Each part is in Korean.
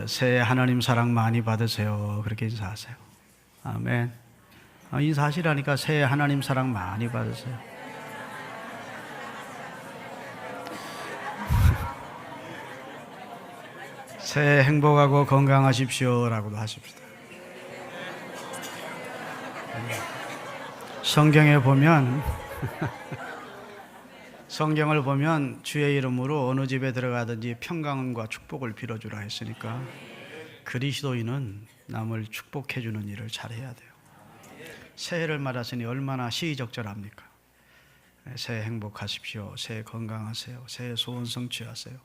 새해 하나님 사랑 많이 받으세요. 그렇게 인사하세요. 아멘. 인사하시라니까. 새해 하나님 사랑 많이 받으세요. 새해 행복하고 건강하십시오 라고도 하십시다. 성경을 보면 주의 이름으로 어느 집에 들어가든지 평강과 축복을 빌어주라 했으니까 그리스도인은 남을 축복해 주는 일을 잘해야 돼요. 새해를 맞았으니 얼마나 시의적절합니까? 새해 행복하십시오. 새해 건강하세요. 새해 소원 성취하세요.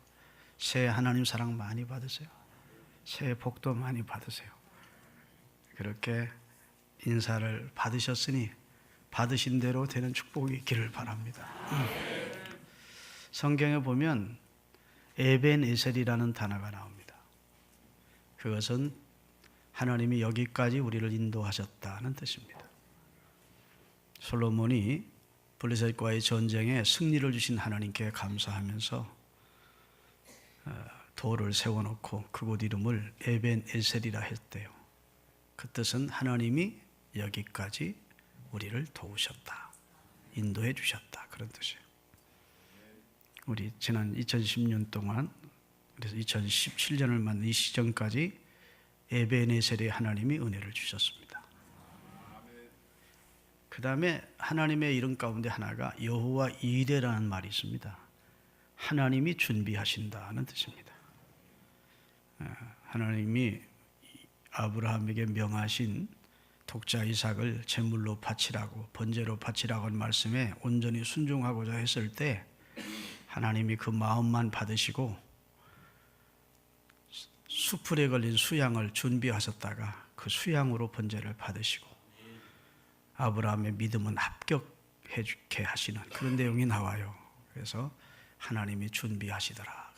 새해 하나님 사랑 많이 받으세요. 새해 복도 많이 받으세요. 그렇게 인사를 받으셨으니 받으신 대로 되는 축복이 있기를 바랍니다. 성경에 보면 에벤에셀이라는 단어가 나옵니다. 그것은 하나님이 여기까지 우리를 인도하셨다는 뜻입니다. 솔로몬이 블레셋과의 전쟁에 승리를 주신 하나님께 감사하면서 돌을 세워놓고 그곳 이름을 에벤에셀이라 했대요. 그 뜻은 하나님이 여기까지 우리를 도우셨다, 인도해 주셨다, 그런 뜻이에요. 우리 지난 2010년 동안, 그래서 2017년을 맞는 이 시점까지 에벤에셀의 하나님이 은혜를 주셨습니다. 그 다음에 하나님의 이름 가운데 하나가 여호와 이레라는 말이 있습니다. 하나님이 준비하신다는 뜻입니다. 하나님이 아브라함에게 명하신 독자 이삭을 제물로 바치라고, 번제로 바치라고 한 말씀에 온전히 순종하고자 했을 때 하나님이 그 마음만 받으시고 수풀에 걸린 수양을 준비하셨다가 그 수양으로 번제를 받으시고 아브라함의 믿음은 합격해 하시는 그런 내용이 나와요. 그래서 하나님이 준비하시더라.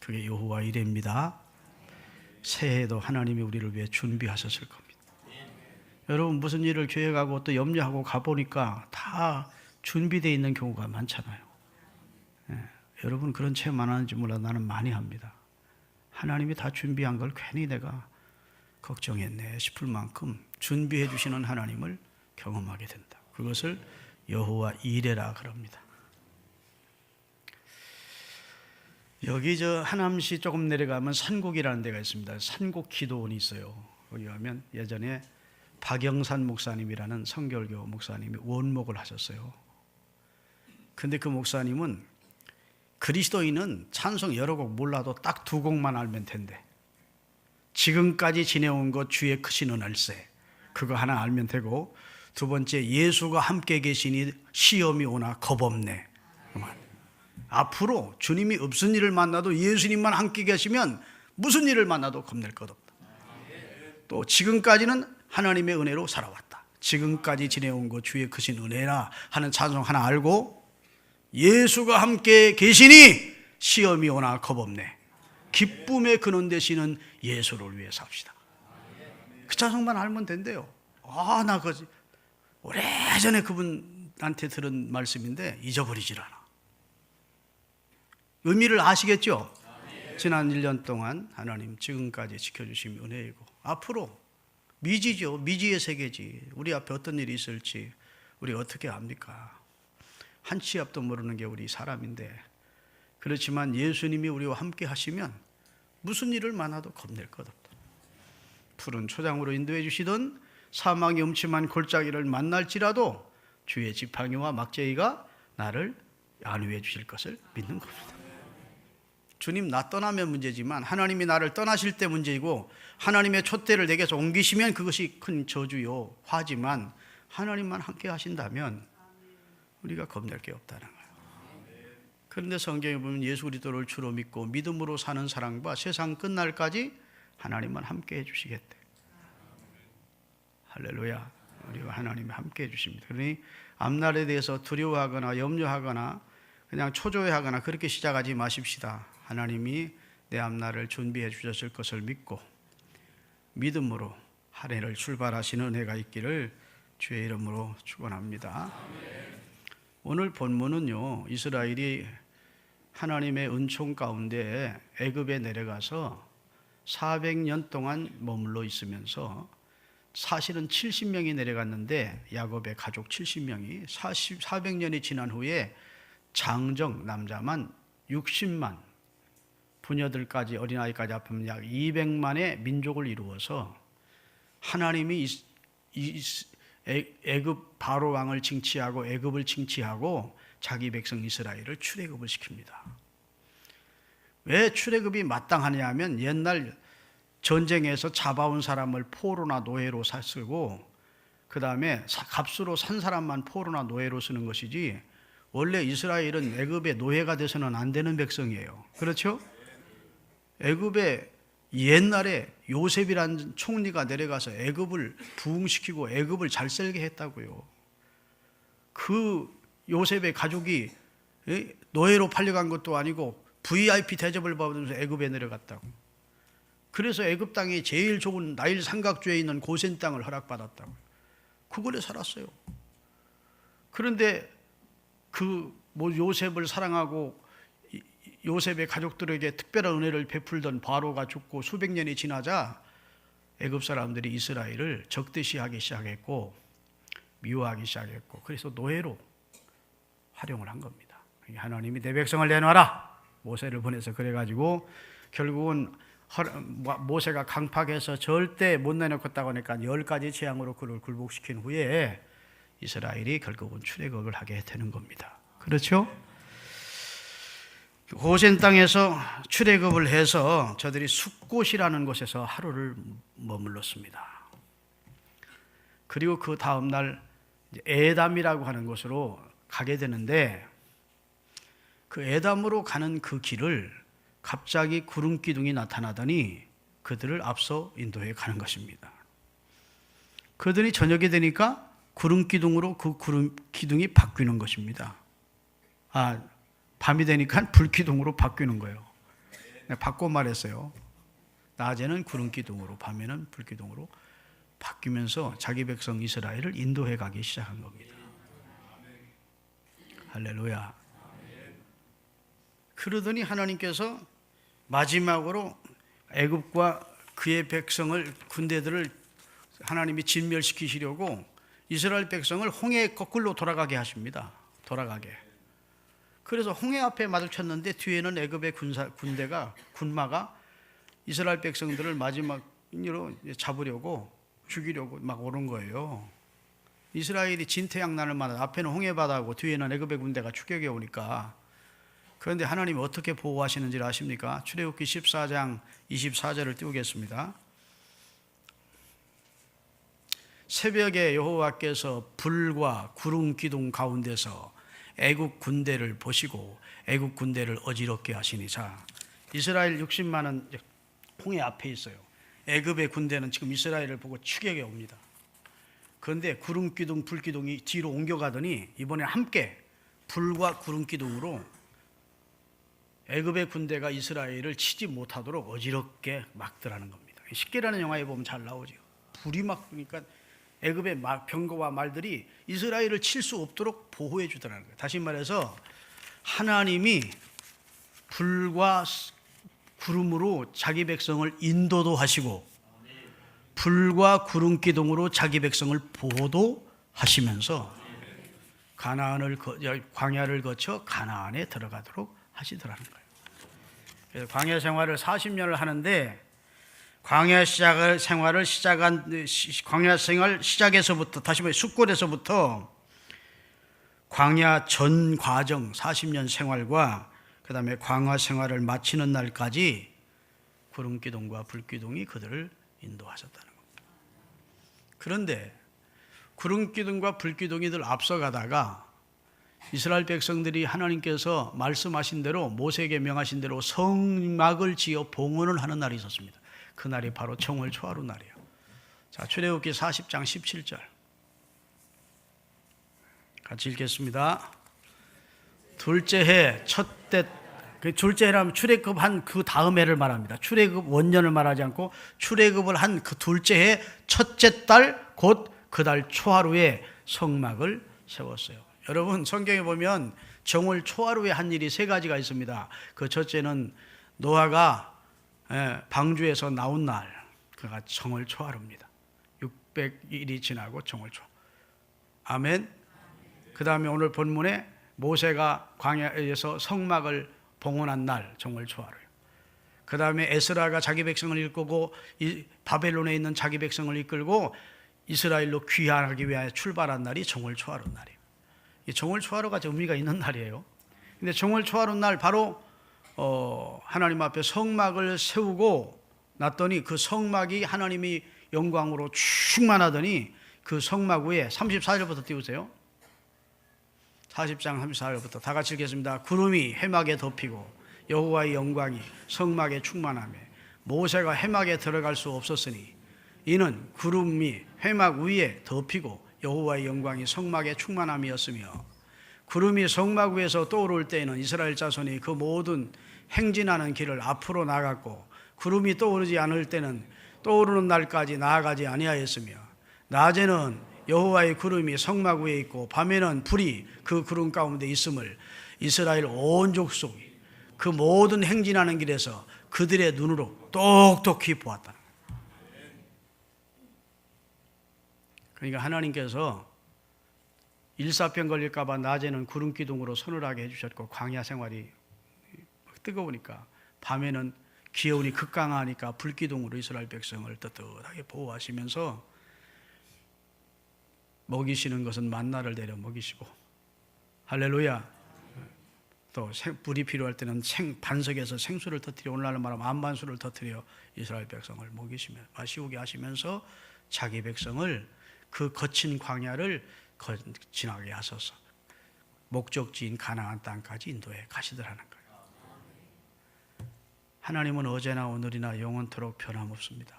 그게 여호와 이레입니다. 새해에도 하나님이 우리를 위해 준비하셨을 겁니다. 여러분 무슨 일을 계획하고 또 염려하고 가보니까 다 준비되어 있는 경우가 많잖아요. 여러분 그런 체험 안 하는지 몰라. 나는 많이 합니다. 하나님이 다 준비한 걸 괜히 내가 걱정했네 싶을 만큼 준비해 주시는 하나님을 경험하게 된다. 그것을 여호와 이레라 그럽니다. 여기 하남시 조금 내려가면 산곡이라는 데가 있습니다. 산곡 기도원이 있어요. 거기 가면 예전에 박영산 목사님이라는 성결교 목사님이 원목을 하셨어요. 근데 그 목사님은 그리스도인은 찬송 여러 곡 몰라도 딱 두 곡만 알면 된대. 지금까지 지내온 것 주의 크신 은혜일세, 그거 하나 알면 되고, 두 번째 예수가 함께 계시니 시험이 오나 겁없네. 앞으로 주님이 없은 일을 만나도 예수님만 함께 계시면 무슨 일을 만나도 겁낼 것 없다. 또 지금까지는 하나님의 은혜로 살아왔다. 지금까지 지내온 것 주의 크신 은혜라 하는 찬송 하나 알고, 예수가 함께 계시니 시험이 오나 겁없네. 기쁨의 근원 되시는 예수를 위해 삽시다. 그 찬송만 알면 된대요. 나 그지 오래전에 그분한테 들은 말씀인데 잊어버리질 않아. 의미를 아시겠죠? 지난 1년 동안 하나님 지금까지 지켜주신 은혜이고, 앞으로 미지죠. 미지의 세계지. 우리 앞에 어떤 일이 있을지 우리 어떻게 압니까? 한 치 앞도 모르는 게 우리 사람인데, 그렇지만 예수님이 우리와 함께 하시면 무슨 일을 만나도 겁낼 것 없다. 푸른 초장으로 인도해 주시던 사망의 음침한 골짜기를 만날지라도 주의 지팡이와 막대기가 나를 안위해 주실 것을 믿는 겁니다. 주님 나 떠나면 문제지만 하나님이 나를 떠나실 때 문제이고, 하나님의 촛대를 내게서 옮기시면 그것이 큰 저주요 화지만 하나님만 함께 하신다면 우리가 겁낼 게 없다는 거예요. 그런데 성경에 보면 예수 그리스도를 주로 믿고 믿음으로 사는 사람과 세상 끝날까지 하나님만 함께 해주시겠대. 할렐루야. 우리와 하나님이 함께 해주십니다. 그러니 앞날에 대해서 두려워하거나 염려하거나 그냥 초조해하거나 그렇게 시작하지 마십시다. 하나님이 내 앞날을 준비해 주셨을 것을 믿고 믿음으로 한 해를 출발하시는 은혜가 있기를 주의 이름으로 축원합니다. 오늘 본문은요, 이스라엘이 하나님의 은총 가운데 애굽에 내려가서 400년 동안 머물러 있으면서 사실은 70명이 내려갔는데 야곱의 가족 70명이 400년이 지난 후에 장정 남자만 60만, 부녀들까지 어린아이까지 합하면 약 200만의 민족을 이루어서 하나님이 애굽 바로 왕을 징치하고 애굽을 징치하고 자기 백성 이스라엘을 출애굽을 시킵니다. 왜 출애굽이 마땅하냐 하면 옛날 전쟁에서 잡아온 사람을 포로나 노예로 쓰고 그 다음에 값으로 산 사람만 포로나 노예로 쓰는 것이지, 원래 이스라엘은 애굽의 노예가 돼서는 안 되는 백성이에요. 그렇죠? 애굽에 옛날에 요셉이라는 총리가 내려가서 애굽을 부흥시키고 애굽을 잘 살게 했다고요. 그 요셉의 가족이 노예로 팔려간 것도 아니고 VIP 대접을 받으면서 애굽에 내려갔다고. 그래서 애굽 땅이 제일 좋은 나일 삼각주에 있는 고센 땅을 허락받았다고. 그걸로 살았어요. 그런데 그 요셉을 사랑하고 요셉의 가족들에게 특별한 은혜를 베풀던 바로가 죽고 수백 년이 지나자 애굽 사람들이 이스라엘을 적대시하기 시작했고 미워하기 시작했고, 그래서 노예로 활용을 한 겁니다. 하나님이 내 백성을 내놔라 모세를 보내서 그래가지고 결국은 모세가 강팍해서 절대 못 내놓겠다고 하니까 10가지 재앙으로 그를 굴복시킨 후에 이스라엘이 결국은 출애굽을 하게 되는 겁니다. 그렇죠? 고센 땅에서 출애굽을 해서 저들이 숫곳이라는 곳에서 하루를 머물렀습니다. 그리고 그 다음 날 에담이라고 하는 곳으로 가게 되는데, 그 에담으로 가는 그 길을 갑자기 구름 기둥이 나타나더니 그들을 앞서 인도해 가는 것입니다. 그들이 저녁이 되니까 구름 기둥으로 그 구름 기둥이 바뀌는 것입니다. 밤이 되니까 불 기둥으로 바뀌는 거예요. 바꿔 말했어요. 낮에는 구름 기둥으로, 밤에는 불 기둥으로 바뀌면서 자기 백성 이스라엘을 인도해 가기 시작한 겁니다. 할렐루야. 그러더니 하나님께서 마지막으로 애굽과 그의 백성을, 군대들을 하나님이 진멸시키시려고 이스라엘 백성을 홍해 거꾸로 돌아가게 하십니다. 돌아가게. 그래서 홍해 앞에 마주쳤는데 뒤에는 애굽의 군마가 이스라엘 백성들을 마지막으로 잡으려고, 죽이려고 막 오는 거예요. 이스라엘이 진퇴양난을 만나 앞에는 홍해 바다고 뒤에는 애굽의 군대가 추격해 오니까. 그런데 하나님이 어떻게 보호하시는지를 아십니까? 출애굽기 14장 24절을 띄우겠습니다. 새벽에 여호와께서 불과 구름 기둥 가운데서 애굽 군대를 보시고 애굽 군대를 어지럽게 하시니. 자, 이스라엘 60만은 홍해 앞에 있어요. 애굽의 군대는 지금 이스라엘을 보고 추격해 옵니다. 그런데 구름 기둥, 불 기둥이 뒤로 옮겨가더니 이번에 함께 불과 구름 기둥으로 애굽의 군대가 이스라엘을 치지 못하도록 어지럽게 막더라는 겁니다. 십계라는 영화에 보면 잘 나오죠. 불이 막 그러니까 애굽의 병거와 말들이 이스라엘을 칠 수 없도록 보호해 주더라는 거예요. 다시 말해서 하나님이 불과 구름으로 자기 백성을 인도도 하시고 불과 구름 기둥으로 자기 백성을 보호도 하시면서 광야를 거쳐 가나안에 들어가도록 하시더라는 거예요. 그래서 광야 생활을 40년을 하는데 광야 생활 시작에서부터, 다시 말해 숫곳에서부터 광야 전 과정 40년 생활과 그 다음에 광야 생활을 마치는 날까지 구름 기둥과 불 기둥이 그들을 인도하셨다는 겁니다. 그런데 구름 기둥과 불 기둥이 늘 앞서가다가 이스라엘 백성들이 하나님께서 말씀하신 대로, 모세에게 명하신 대로 성막을 지어 봉헌을 하는 날이 있었습니다. 그날이 바로 정월 초하루 날이에요. 자, 출애굽기 40장 17절 같이 읽겠습니다. 둘째 해 첫째, 둘째 해라면 출애굽한 그 다음 해를 말합니다. 출애굽 원년을 말하지 않고 출애굽을 한 그 둘째 해 첫째 달, 곧 그 달 초하루에 성막을 세웠어요. 여러분, 성경에 보면 정월 초하루에 한 일이 세 가지가 있습니다. 그 첫째는 노아가 방주에서 나온 날, 그가 정월 초하루입니다. 600일이 지나고 정월 초. 아멘. 그 다음에 오늘 본문에 모세가 광야에서 성막을 봉헌한 날, 정월 초하루예요. 그 다음에 에스라가 자기 백성을 이끌고 바벨론에 있는 자기 백성을 이끌고 이스라엘로 귀환하기 위하여 출발한 날이 정월 초하루 날이에요. 이 정월 초하루가 의미가 있는 날이에요. 근데 정월 초하루 날 바로 하나님 앞에 성막을 세우고 났더니 그 성막이 하나님이 영광으로 충만하더니 그 성막 위에 34절부터 띄우세요. 40장 34절부터 다 같이 읽겠습니다. 구름이 해막에 덮이고 여호와의 영광이 성막에 충만하며 모세가 해막에 들어갈 수 없었으니 이는 구름이 해막 위에 덮이고 여호와의 영광이 성막에 충만함이었으며 구름이 성막 위에서 떠오를 때에는 이스라엘 자손이 그 모든 행진하는 길을 앞으로 나갔고 구름이 떠오르지 않을 때는 떠오르는 날까지 나아가지 아니하였으며 낮에는 여호와의 구름이 성막 위에 있고 밤에는 불이 그 구름 가운데 있음을 이스라엘 온 족속이 그 모든 행진하는 길에서 그들의 눈으로 똑똑히 보았다. 그러니까 하나님께서 일사병 걸릴까 봐 낮에는 구름 기둥으로 서늘하게 해주셨고 광야 생활이 뜨거우니까 밤에는 기온이 극강하니까 불기둥으로 이스라엘 백성을 뜨뜻하게 보호하시면서 먹이시는 것은 만나를 내려 먹이시고 할렐루야. 또 불이 필요할 때는 반석에서 생수를 터뜨려 오늘날로 말하면 안반수를 터뜨려 이스라엘 백성을 먹이시며 마시우게 하시면서 자기 백성을 그 거친 광야를 지나게 하소서 목적지인 가나안 땅까지 인도해 가시더라는 거예요. 하나님은 어제나 오늘이나 영원토록 변함없습니다.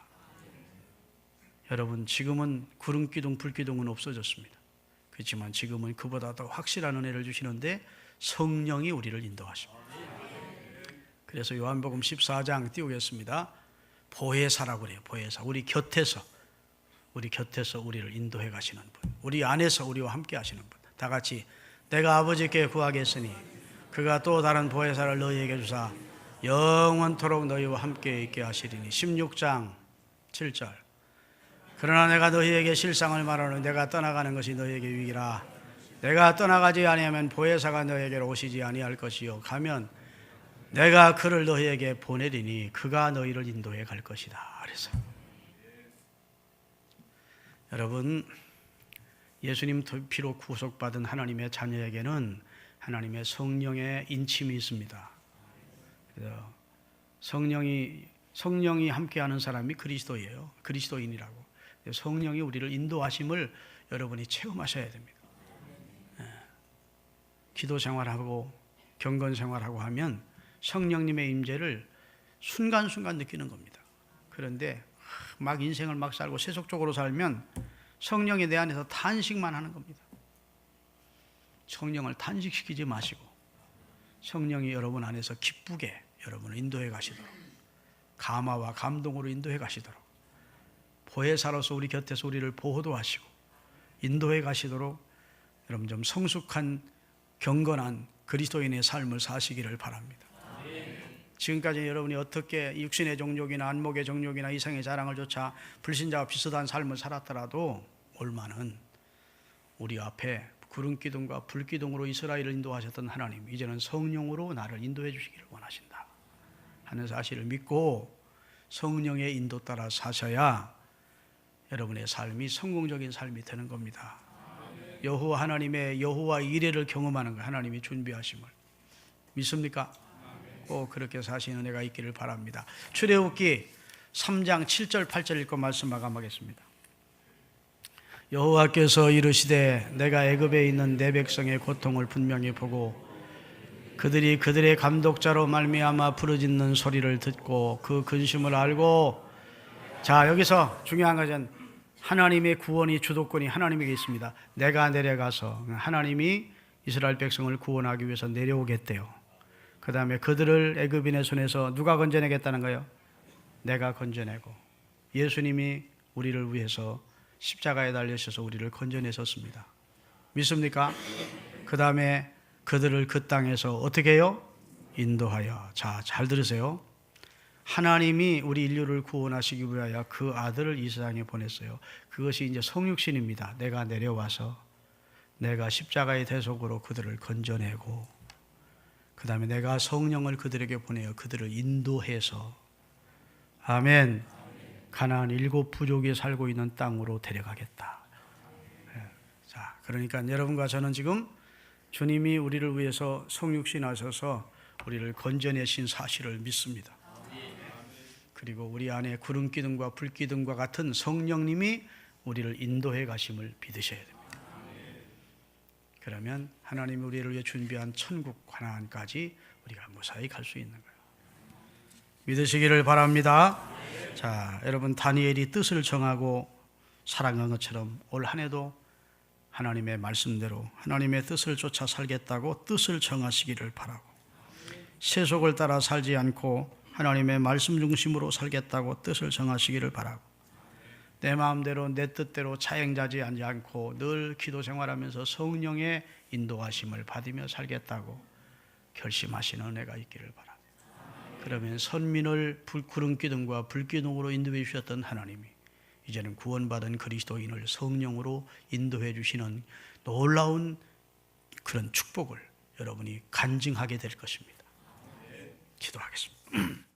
여러분 지금은 구름기둥 불기둥은 없어졌습니다. 그렇지만 지금은 그보다 더 확실한 은혜를 주시는데 성령이 우리를 인도하십니다. 그래서 요한복음 14장 띄우겠습니다. 보혜사라고 그래요. 보혜사. 우리 곁에서 우리를 인도해 가시는 분, 우리 안에서 우리와 함께 하시는 분. 다 같이 내가 아버지께 구하겠으니 그가 또 다른 보혜사를 너희에게 주사 영원토록 너희와 함께 있게 하시리니. 16장 7절. 그러나 내가 너희에게 실상을 말하노니 내가 떠나가는 것이 너희에게 유익이라. 내가 떠나가지 아니하면 보혜사가 너희에게로 오시지 아니할 것이요 가면 내가 그를 너희에게 보내리니 그가 너희를 인도해 갈 것이다. 그래서 여러분 예수님 피로 구속받은 하나님의 자녀에게는 하나님의 성령의 인침이 있습니다. 그래서 성령이 함께하는 사람이 그리스도예요. 그리스도인이라고. 성령이 우리를 인도하심을 여러분이 체험하셔야 됩니다. 기도 생활하고 경건 생활하고 하면 성령님의 임재를 순간순간 느끼는 겁니다. 그런데 막 인생을 막 살고 세속적으로 살면 성령이 내 안에서 탄식만 하는 겁니다. 성령을 탄식시키지 마시고 성령이 여러분 안에서 기쁘게 여러분을 인도해 가시도록 감화와 감동으로 인도해 가시도록 보혜사로서 우리 곁에서 우리를 보호도 하시고 인도해 가시도록 여러분 좀 성숙한 경건한 그리스도인의 삶을 사시기를 바랍니다. 지금까지 여러분이 어떻게 육신의 정욕이나 안목의 정욕이나 이성의 자랑을 쫓아 불신자와 비슷한 삶을 살았더라도 올마는 우리 앞에 구름기둥과 불기둥으로 이스라엘을 인도하셨던 하나님, 이제는 성령으로 나를 인도해 주시기를 원하신다 하는 사실을 믿고 성령의 인도 따라 사셔야 여러분의 삶이 성공적인 삶이 되는 겁니다. 여호와 하나님의 여호와 이레를 경험하는 거 하나님이 준비하심을 믿습니까? 꼭 그렇게 사시는 은혜가 있기를 바랍니다. 출애굽기 3장 7절 8절 읽고 말씀 마감하겠습니다. 여호와께서 이르시되 내가 애굽에 있는 내 백성의 고통을 분명히 보고 그들이 그들의 감독자로 말미암아 부르짖는 소리를 듣고 그 근심을 알고. 자, 여기서 중요한 것은 하나님의 구원이 주도권이 하나님에게 있습니다. 내가 내려가서 하나님이 이스라엘 백성을 구원하기 위해서 내려오겠대요. 그 다음에 그들을 애굽인의 손에서 누가 건져내겠다는 거예요? 내가 건져내고. 예수님이 우리를 위해서 십자가에 달리셔서 우리를 건져내셨습니다. 믿습니까? 그 다음에 그들을 그 땅에서 어떻게 해요? 인도하여. 자, 잘 들으세요. 하나님이 우리 인류를 구원하시기 위하여 그 아들을 이 세상에 보냈어요. 그것이 이제 성육신입니다. 내가 내려와서 내가 십자가의 대속으로 그들을 건져내고 그 다음에 내가 성령을 그들에게 보내어 그들을 인도해서 아멘, 가나안 7 부족이 살고 있는 땅으로 데려가겠다. 자, 그러니까 여러분과 저는 지금 주님이 우리를 위해서 성육신하셔서 우리를 건져내신 사실을 믿습니다. 그리고 우리 안에 구름 기둥과 불 기둥과 같은 성령님이 우리를 인도해 가심을 믿으셔야 됩니다. 그러면 하나님이 우리를 위해 준비한 천국 가나안까지 우리가 무사히 갈 수 있는 거예요. 믿으시기를 바랍니다. 자, 여러분 다니엘이 뜻을 정하고 살아간 것처럼 올 한 해도 하나님의 말씀대로 하나님의 뜻을 쫓아 살겠다고 뜻을 정하시기를 바라고, 세속을 따라 살지 않고 하나님의 말씀 중심으로 살겠다고 뜻을 정하시기를 바라고, 내 마음대로 내 뜻대로 자행자지 않고 늘 기도 생활하면서 성령의 인도하심을 받으며 살겠다고 결심하시는 은혜가 있기를 바랍니다. 그러면 선민을 구름 기둥과 불 기둥으로 인도해 주셨던 하나님이 이제는 구원받은 그리스도인을 성령으로 인도해 주시는 놀라운 그런 축복을 여러분이 간증하게 될 것입니다. 기도하겠습니다.